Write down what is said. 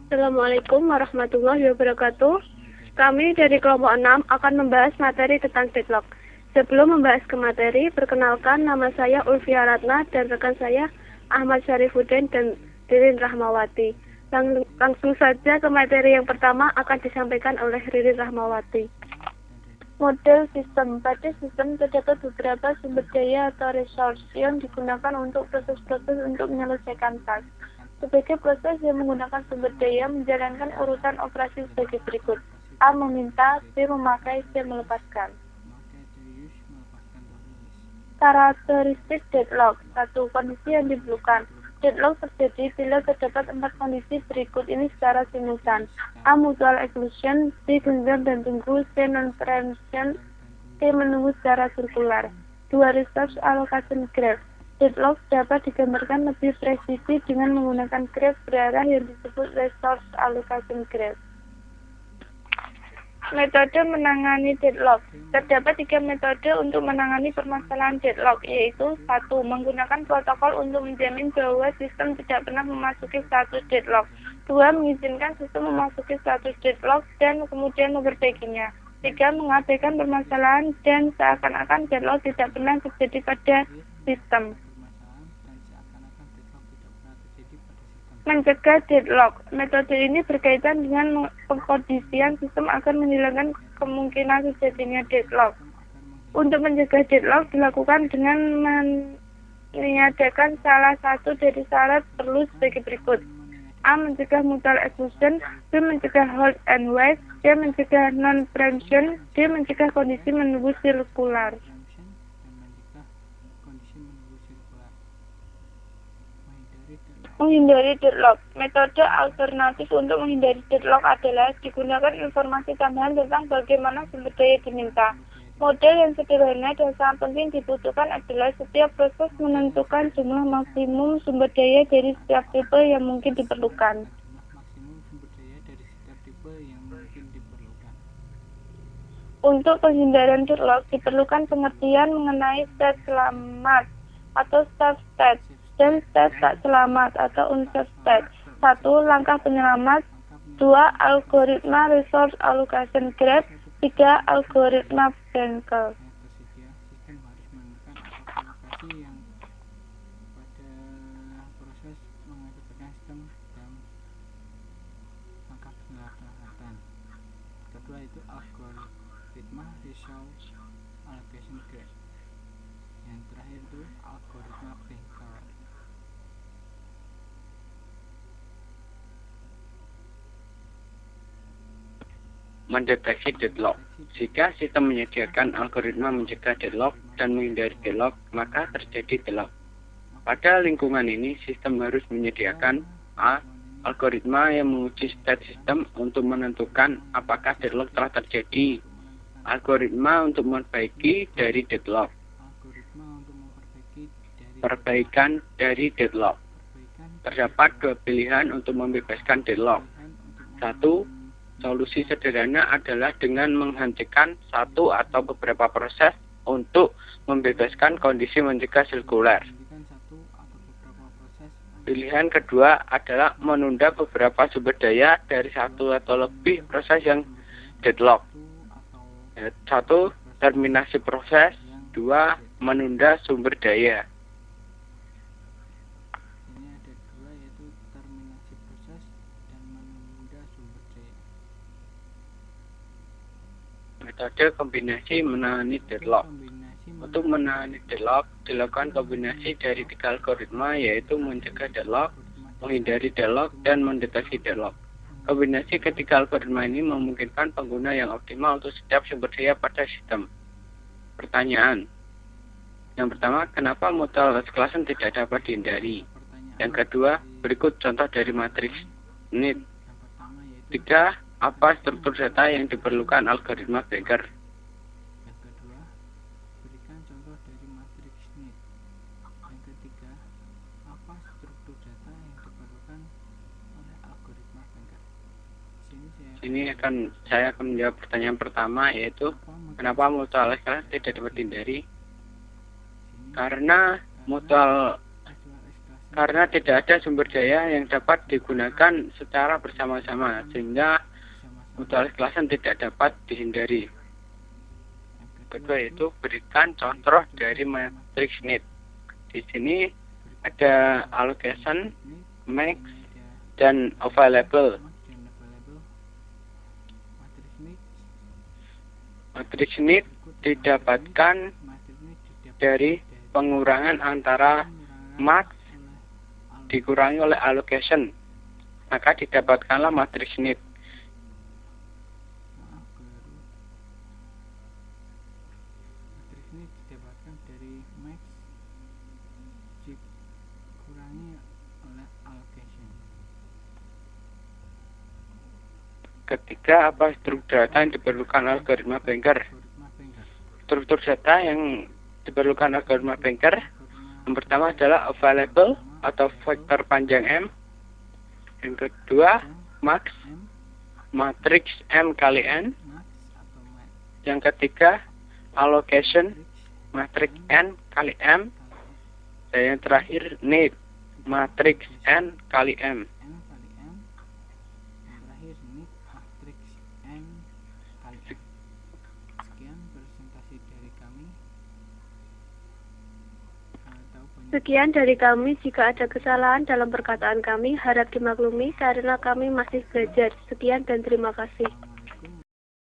Assalamualaikum warahmatullahi wabarakatuh. Kami dari kelompok 6 akan membahas materi tentang deadlock. Sebelum membahas ke materi, perkenalkan nama saya Ulfia Ratna dan rekan saya Ahmad Syarifuddin dan Ririn Rahmawati. Langsung saja ke materi yang pertama akan disampaikan oleh Ririn Rahmawati. Model sistem. Pada sistem terdapat beberapa sumber daya atau resource yang digunakan untuk proses-proses untuk menyelesaikan task. Sebagai proses yang menggunakan sumber daya menjalankan urutan operasi sebagai berikut. A. Meminta, B. Memakai, C. Melepaskan. Karakteristik deadlock. 1. Kondisi yang diperlukan. Deadlock terjadi bila terdapat 4 kondisi berikut ini secara simultan. A. Mutual exclusion, B. Genggam dan tunggu, C. Non-preemption, D. Menunggu secara sirkular. 2. Resource allocation graph. Deadlock dapat digambarkan lebih presisi dengan menggunakan graf berarah yang disebut resource allocation graph. Metode menangani deadlock. Terdapat 3 metode untuk menangani permasalahan deadlock, yaitu 1. Menggunakan protokol untuk menjamin bahwa sistem tidak pernah memasuki status deadlock. 2. Mengizinkan sistem memasuki status deadlock dan kemudian memperbaikinya. 3. Mengabaikan permasalahan dan seakan-akan deadlock tidak pernah terjadi pada sistem. Mencegah deadlock. Metode ini berkaitan dengan pengkondisian sistem agar menghilangkan kemungkinan terjadinya deadlock. Untuk mencegah deadlock dilakukan dengan meniadakan salah satu dari syarat perlu sebagai berikut. A. Mencegah mutual exclusion, B. Mencegah hold and wait, C. Mencegah non-preemption, D. Mencegah kondisi menunggu sirkular. Menghindari deadlock. Metode alternatif untuk menghindari deadlock adalah digunakan informasi tambahan tentang bagaimana sumber daya diminta. Model yang sederhana dan sangat penting dibutuhkan adalah setiap proses menentukan jumlah maksimum sumber daya dari setiap tipe yang mungkin diperlukan. Untuk penghindaran deadlock diperlukan pengertian mengenai state selamat atau safe state dan state tak selamat atau unsafe state. 1. Langkah penyelamat. 2. Algoritma resource allocation graph. 3. Algoritma Frankel. Kedua itu algoritma resource allocation graph. Yang terakhir itu algoritma Frankel. Mendeteksi deadlock. Jika sistem menyediakan algoritma mencegah deadlock dan menghindari deadlock, maka terjadi deadlock. Pada lingkungan ini, sistem harus menyediakan A. Algoritma yang menguji state sistem untuk menentukan apakah deadlock telah terjadi. Algoritma untuk memperbaiki dari deadlock. Perbaikan dari deadlock. Terdapat 2 pilihan untuk membebaskan deadlock. 1. Solusi sederhana adalah dengan menghentikan satu atau beberapa proses untuk membebaskan kondisi mencegah sirkular. Pilihan kedua adalah menunda beberapa sumber daya dari satu atau lebih proses yang deadlock. 1. Terminasi proses. 2. Menunda sumber daya. Metode kombinasi menangani deadlock. Untuk menangani deadlock, dilakukan kombinasi dari 3 algoritma, yaitu mencegah deadlock, menghindari deadlock, dan mendeteksi deadlock. Kombinasi ketiga algoritma ini memungkinkan pengguna yang optimal untuk setiap sumber daya pada sistem. Pertanyaan. Yang pertama, kenapa mutual exclusion tidak dapat dihindari? Yang kedua, berikut contoh dari matriks NEED. 3. Apa struktur data yang diperlukan algoritma Baker? Yang kedua, berikan contoh dari matriks NEED. Yang ketiga, apa struktur data yang diperlukan oleh algoritma Baker? Saya akan menjawab pertanyaan pertama, yaitu kenapa mutual exclusion tidak dapat dihindari? Karena mutual karena tidak ada sumber daya yang dapat digunakan secara bersama-sama, sehingga mutualis kelasan tidak dapat dihindari. Kedua yaitu berikan contoh dari matriks need. Di sini ada allocation, max, dan available. Matriks need didapatkan dari pengurangan antara max dikurangi oleh allocation, maka didapatkanlah matriks need. Matriks need didapatkan dari max dikurangi oleh allocation. Ketiga, apa struktur data yang diperlukan algoritma Banker? Struktur data yang diperlukan algoritma Banker yang pertama adalah available atau vektor panjang M. Yang kedua, max, matriks M kali N. Yang ketiga, allocation, matriks N kali M. Dan yang terakhir, need, matriks N kali M. Sekian dari kami. Jika ada kesalahan dalam perkataan kami, harap dimaklumi karena kami masih belajar. Sekian dan terima kasih.